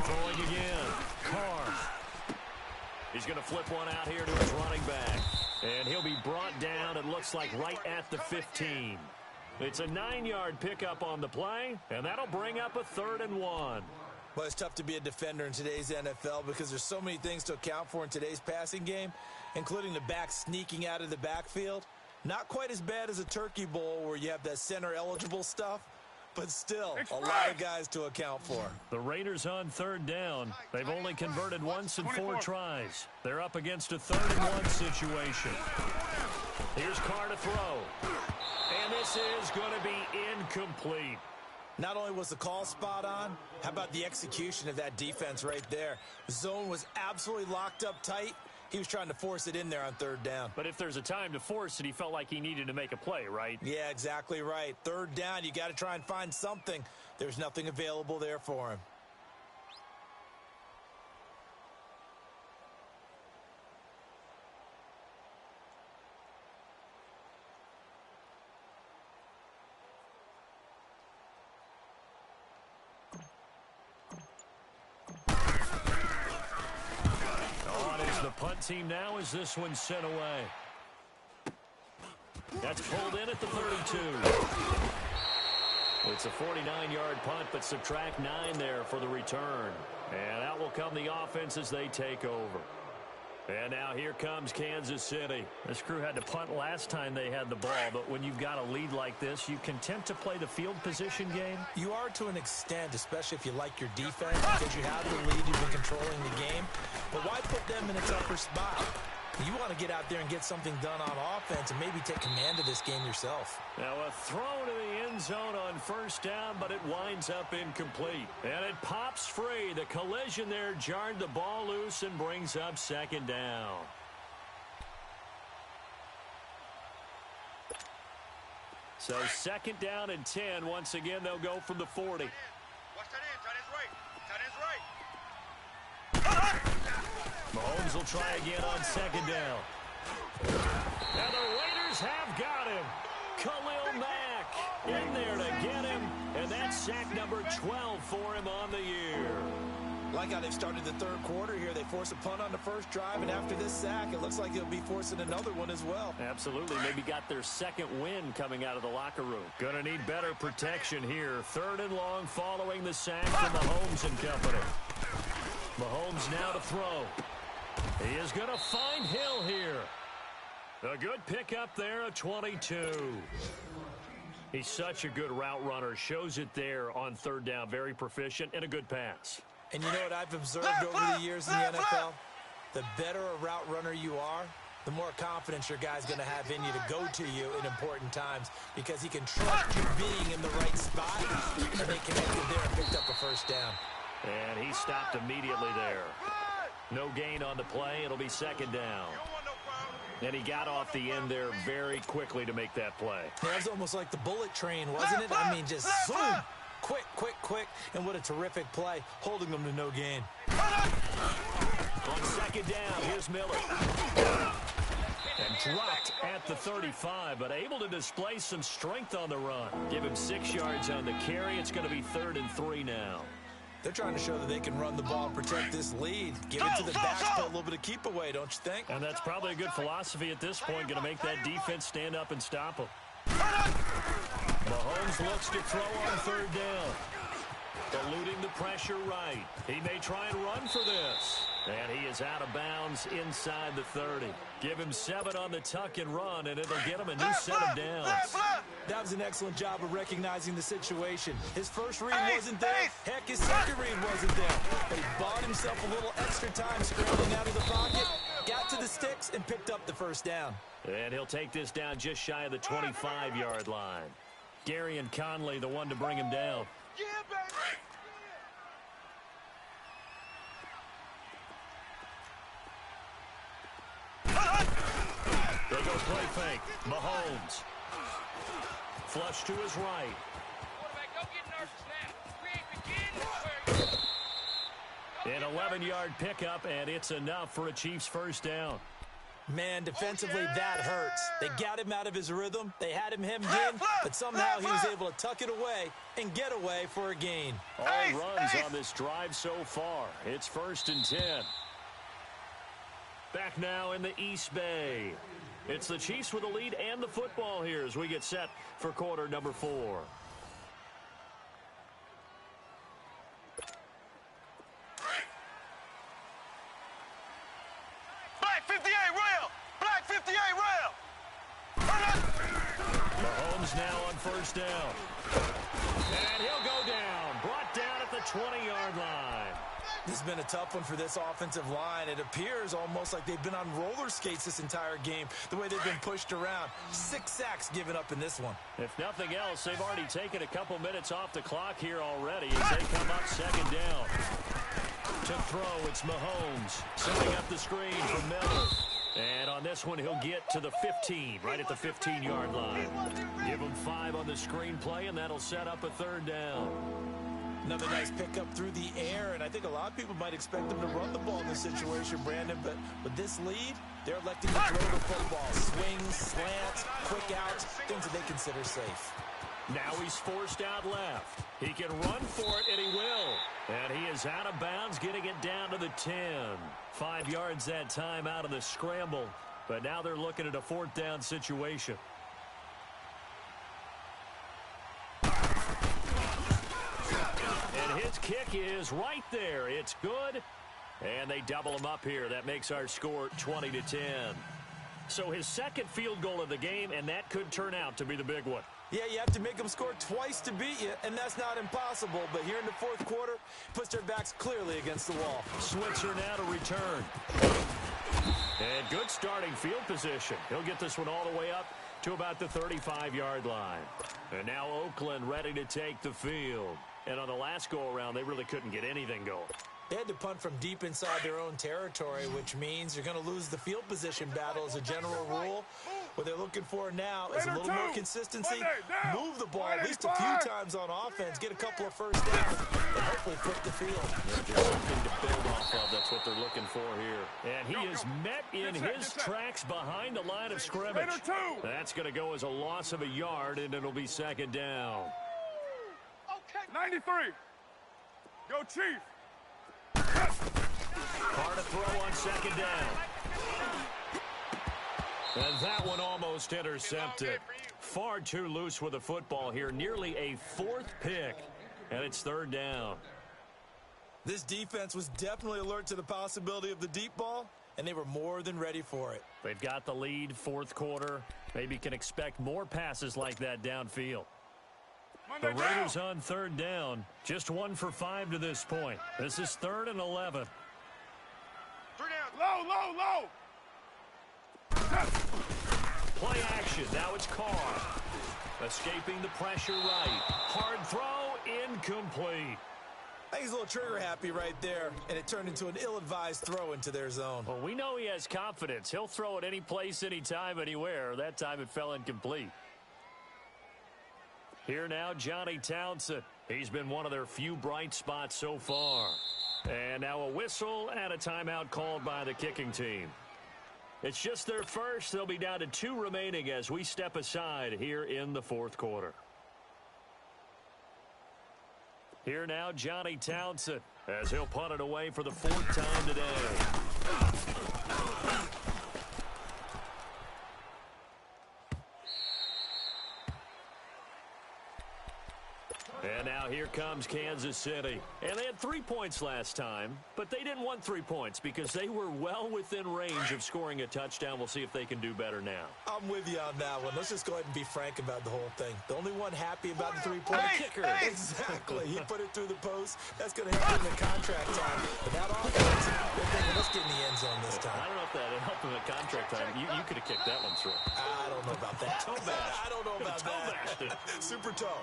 Throwing again. Carr. He's going to flip one out here to his running back. And he'll be brought down, it looks like, right at the 15. It's a 9-yard pickup on the play, and that'll bring up a 3rd and 1.
Well, it's tough to be a defender in today's NFL because there's so many things to account for in today's passing game, including the back sneaking out of the backfield. Not quite as bad as a turkey bowl where you have that center-eligible stuff, but still a lot of guys to account for.
The Raiders on 3rd down. They've only converted once in 4 tries. They're up against a 3rd and 1 situation. Here's Carr to throw. And this is going to be incomplete.
Not only was the call spot on, how about the execution of that defense right there? The zone was absolutely locked up tight. He was trying to force it in there on 3rd down.
But if there's a time to force it, he felt like he needed to make a play, right?
Yeah, exactly right. 3rd down, you got to try and find something. There's nothing available there for him.
Punt team now as this one's sent away. That's pulled in at the 32. It's a 49-yard punt, but subtract 9 there for the return. And out will come the offense as they take over. And now here comes Kansas City. This crew had to punt last time they had the ball, but when you've got a lead like this, you content to play the field position game?
You are to an extent, especially if you like your defense, because you have the lead, you've been controlling the game. But why put them in a tougher spot? You want to get out there and get something done on offense and maybe take command of this game yourself.
Now a throw to the end zone on 1st down, but it winds up incomplete. And it pops free. The collision there jarred the ball loose and brings up 2nd down. So 2nd down and 10. Once again, they'll go from the 40.
Watch that in. Tight end's right.
Mahomes will try again on 2nd down. And the Raiders have got him. Khalil Mack in there to get him. And that's sack number 12 for him on the year.
Like how they've started the 3rd quarter here. They force a punt on the 1st drive, and after this sack, it looks like they'll be forcing another one as well.
Absolutely. Maybe got their 2nd win coming out of the locker room. Gonna need better protection here. 3rd and long following the sack from Mahomes and company. Mahomes now to throw. He is going to find Hill here. A good pickup there at 22. He's such a good route runner. Shows it there on 3rd down. Very proficient and a good pass.
And you know what I've observed over the years in the NFL? The better a route runner you are, the more confidence your guy's going to have in you to go to you in important times because he can trust you being in the right spot, and they connected there and picked up a 1st down.
And he stopped immediately there. No gain on the play. It'll be 2nd down. And he got off the end there very quickly to make that play.
That was almost like the bullet train, wasn't it? I mean, just zoom. Quick, quick, quick. And what a terrific play, holding them to no gain.
On 2nd down, here's Miller. And dropped at the 35, but able to display some strength on the run. Give him 6 yards on the carry. It's going to be 3rd and 3 now.
They're trying to show that they can run the ball and protect this lead. Give it to the backs, put a little bit of keep away, don't you think?
And that's probably a good philosophy at this point. Going to make that defense stand up and stop them. Mahomes looks to throw on 3rd down. Eluding the pressure right. He may try and run for this. And he is out of bounds inside the 30. Give him 7 on the tuck and run, and it'll get him a new set of downs.
That was an excellent job of recognizing the situation. His first read wasn't there. Heck, his second read wasn't there. But he bought himself a little extra time scrambling out of the pocket, got to the sticks, and picked up the first down.
And he'll take this down just shy of the 25-yard line. Gary and Conley, the one to bring him down.
Yeah, baby.
They go play fake. Mahomes. Flush to his right.
Quarterback, don't get nervous now. We ain't beginning.
An 11-yard pickup, and it's enough for a Chiefs first down.
Man, defensively, that hurts. They got him out of his rhythm. They had him hemmed in, but somehow he was able to tuck it away and get away for a gain.
All runs on this drive so far. It's 1st and 10. Back now in the East Bay. It's the Chiefs with the lead and the football here as we get set for quarter number 4.
Black 58 rail! Black 58 rail!
Mahomes now on first down. And he'll go down. Brought down at the 20-yard line.
This has been a tough one for this offensive line. It appears almost like they've been on roller skates this entire game, the way they've been pushed around. 6 sacks given up in this one.
If nothing else, they've already taken a couple minutes off the clock here already as they come up 2nd down. To throw, it's Mahomes. Setting up the screen from Miller. And on this one, he'll get to the 15, right at the 15-yard line. Give him 5 on the screenplay, and that'll set up a 3rd down.
Another nice pickup through the air, and I think a lot of people might expect them to run the ball in this situation, Brandon, but with this lead, they're electing to throw the football. Swings, slants, quick outs, things that they consider safe.
Now he's forced out left. He can run for it, and he will. And he is out of bounds, getting it down to the 10. 5 yards that time out of the scramble, but now they're looking at a 4th down situation. And his kick is right there. It's good. And they double him up here. That makes our score 20-10. So his 2nd field goal of the game, and that could turn out to be the big one.
Yeah, you have to make them score twice to beat you, and that's not impossible. But here in the 4th quarter, puts their backs clearly against the wall.
Switzer now to return. And good starting field position. He'll get this one all the way up to about the 35-yard line. And now Oakland ready to take the field. And on the last go-around, they really couldn't get anything going.
They had to punt from deep inside their own territory, which means you're going to lose the field position battle as a general rule. What they're looking for now is a little more consistency, move the ball at least a few times on offense, get a couple of first downs, and hopefully flip the field.
Just something to build off of. That's what they're looking for here. And he is met in his tracks behind the line of scrimmage. That's going to go as a loss of a yard, and it'll be 2nd down.
93. Go, Chief.
Hard to throw on 2nd down. And that one almost intercepted. Far too loose with the football here. Nearly a 4th pick. And it's 3rd down.
This defense was definitely alert to the possibility of the deep ball, and they were more than ready for it.
They've got the lead, 4th quarter. Maybe can expect more passes like that downfield. The Raiders on 3rd down. Just 1 for 5 to this point. This is 3rd and 11.
3 down.
Low, low, low.
Play action. Now it's Carr. Escaping the pressure right. Hard throw, incomplete.
I think he's a little trigger happy right there, and it turned into an ill-advised throw into their zone.
Well, we know he has confidence. He'll throw it any place, anytime, anywhere. That time it fell incomplete. Here now, Johnny Townsend. He's been one of their few bright spots so far. And now a whistle and a timeout called by the kicking team. It's just their first. They'll be down to 2 remaining as we step aside here in the 4th quarter. Here now, Johnny Townsend, as he'll punt it away for the 4th time today. And now Now here comes Kansas City. And they had 3 points last time, but they didn't want 3 points because they were well within range of scoring a touchdown. We'll see if they can do better now.
I'm with you on that one. Let's just go ahead and be frank about the whole thing. The only one happy about the three-point
kicker.
Exactly. He put it through the post. That's going to help him in contract time. But that offense, they're thinking, let's get in the end zone this time.
I don't know if that helped him at contract time. You could have kicked that one through.
I don't know about that.
Toe bash.
I don't know about
Toe bashed it.
that. Super toe.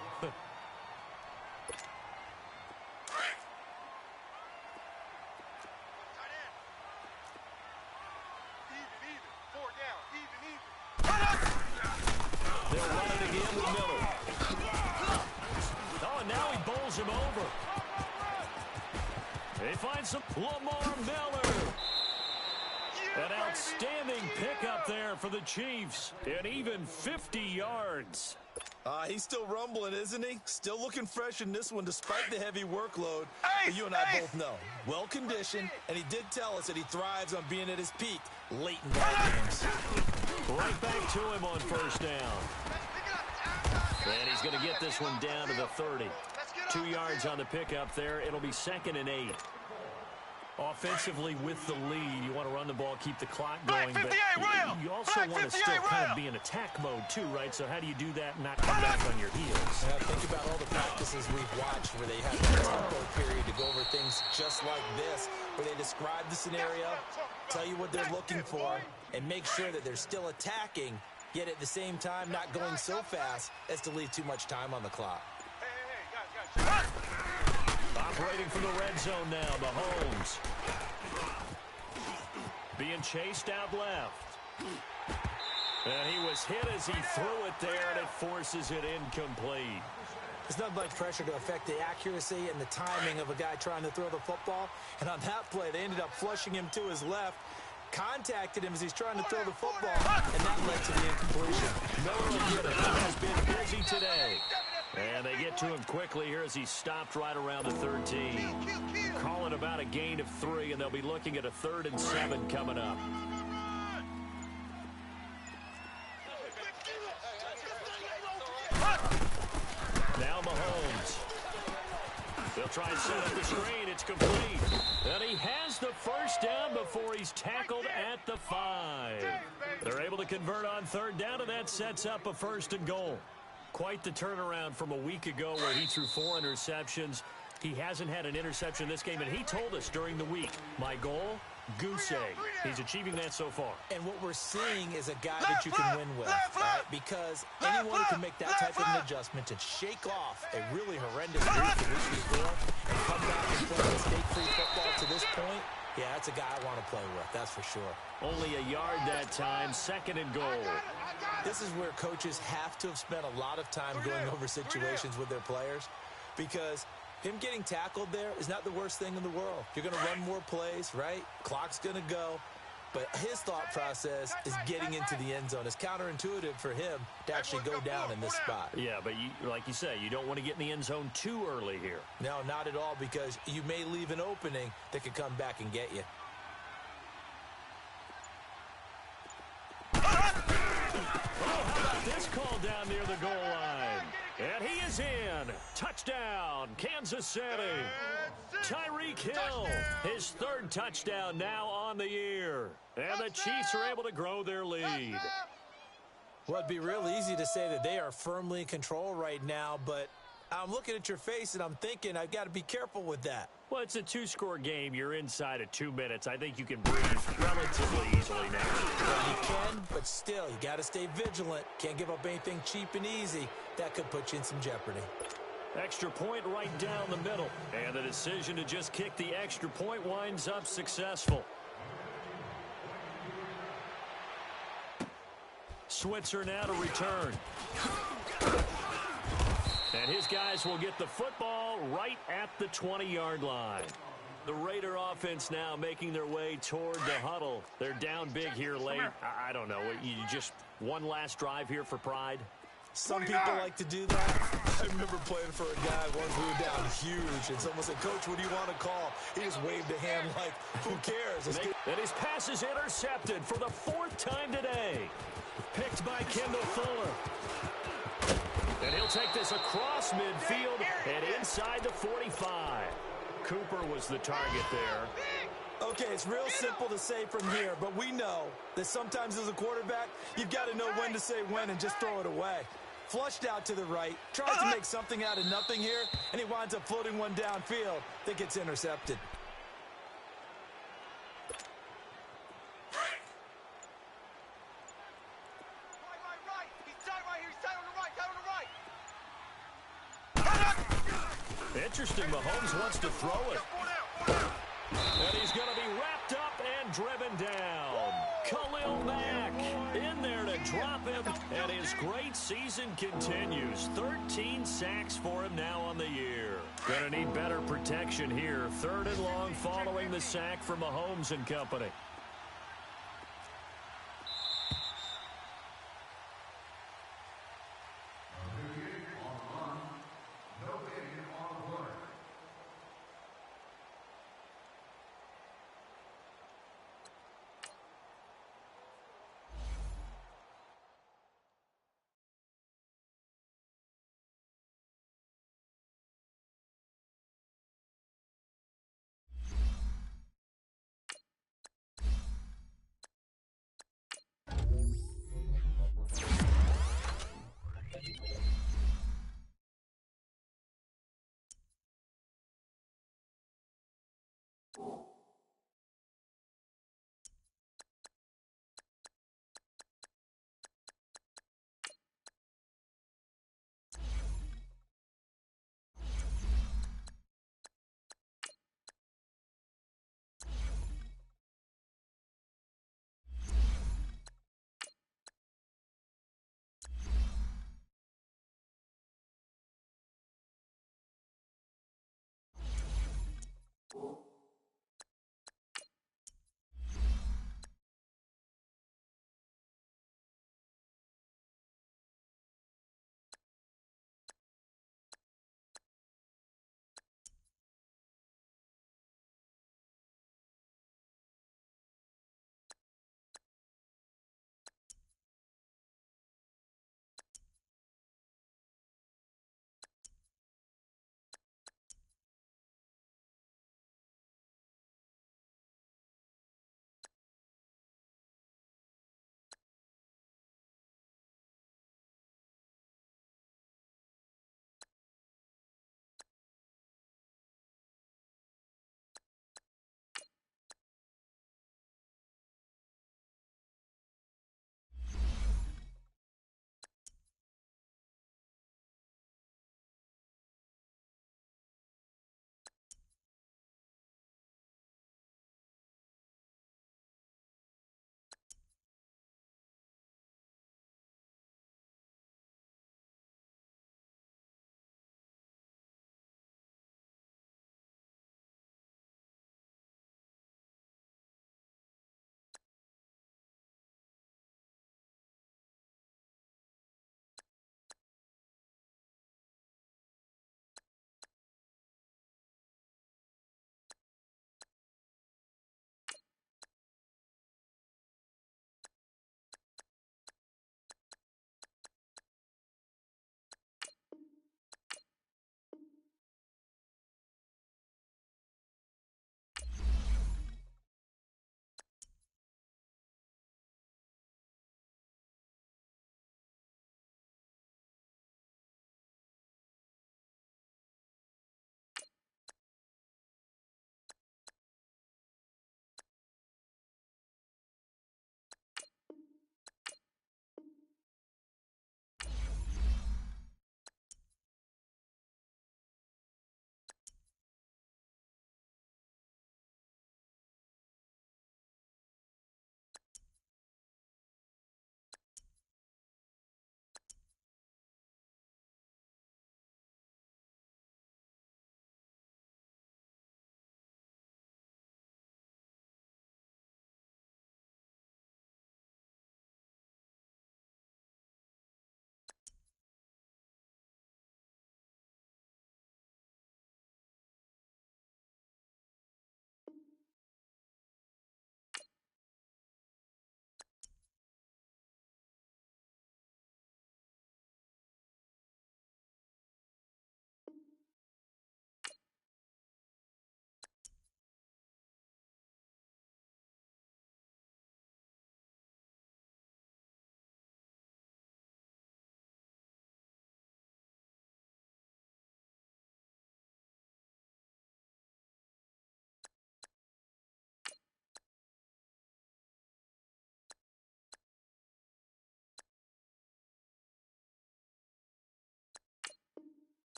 They'll run it again with Miller. Oh, and now he bowls him over. They find some Lamar Miller. An outstanding pickup there for the Chiefs. And even 50 yards.
He's still rumbling, isn't he? Still looking fresh in this one despite the heavy workload. But you and I both know. Well-conditioned, and he did tell us that he thrives on being at his peak late in ball games.
Right back to him on first down. And he's going to get this one down to the 30. 2 yards on the pickup there. It'll be 2nd and 8. Offensively with the lead, you want to run the ball, keep the clock going, but you also want to still kind of be in attack mode too, right? So how do you do that and not come back on your heels?
Yeah, think about all the practices we've watched where they have that tempo period to go over things just like this, where they describe the scenario, tell you what they're looking for, and make sure that they're still attacking, yet at the same time not going so fast as to leave too much time on the clock.
Operating from the red zone now, Mahomes. Being chased out left. And he was hit as he threw it there, and it forces it incomplete.
There's nothing like pressure to affect the accuracy and the timing of a guy trying to throw the football. And on that play, they ended up flushing him to his left, contacted him as he's trying to throw the football, and that led to the incompletion.
Miller will get it. He has been busy today. And they get to him quickly here as he stopped right around the 13. Call it about a gain of 3, and they'll be looking at a 3rd and 7 coming up. Now Mahomes. They'll try and set up the screen. It's complete. And he has the first down before he's tackled at the 5. They're able to convert on 3rd down, and that sets up a 1st and goal. Quite the turnaround from a week ago where he threw 4 interceptions. He hasn't had an interception this game, and he told us during the week, my goal, goose egg. He's achieving that so far.
And what we're seeing is a guy that you can win with, right? Because anyone who can make that type of an adjustment to shake off a really horrendous week the week before and come back and play mistake-free football to this point, yeah, that's a guy I want to play with, that's for sure.
Only a yard that time, 2nd and goal.
This is where coaches have to have spent a lot of time going over situations with their players, because him getting tackled there is not the worst thing in the world. You're going to run more plays, right? Clock's going to go. But his thought process is getting into the end zone. It's counterintuitive for him to actually go down in this spot.
Yeah, but like you say, you don't want to get in the end zone too early here.
No, not at all, because you may leave an opening that could come back and get you.
Oh, how about this call down near the goal line? And he is in. Touchdown, Kansas City. Tyreek Hill, his 3rd touchdown now on the year. And the Chiefs are able to grow their lead.
Well, it'd be real easy to say that they are firmly in control right now, but I'm looking at your face and I'm thinking I've got to be careful with that.
Well, it's a 2-score game. You're inside of 2 minutes. I think you can breathe relatively easily now.
Well, you can, but still, you got to stay vigilant. Can't give up anything cheap and easy. That could put you in some jeopardy.
Extra point right down the middle. And the decision to just kick the extra point winds up successful. Switzer now to return. And his guys will get the football right at the 20-yard line. The Raider offense now making their way toward the huddle. They're down big here late. I don't know. You just one last drive here for pride?
Some people like to do that. I remember playing for a guy once who was down huge, and someone said, Coach, what do you want to call? He just waved a hand like, who cares?
And his pass is intercepted for the 4th time today. Picked by Kendall Fuller. And he'll take this across midfield and inside the 45. Cooper was the target there.
Okay, it's real simple to say from here, but we know that sometimes as a quarterback, you've got to know when to say when and just throw it away. Flushed out to the right, tries to make something out of nothing here, and he winds up floating one downfield that gets intercepted.
Right. He's tight right here. He's tight on the right. Tight on the right.
Interesting, Mahomes wants to throw it. And he's going to be wrapped up and driven down. Khalil Mack in there to drop him, and his great season continues. 13 sacks for him now on the year. Going to need better protection here. 3rd and long following the sack for Mahomes and company.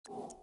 you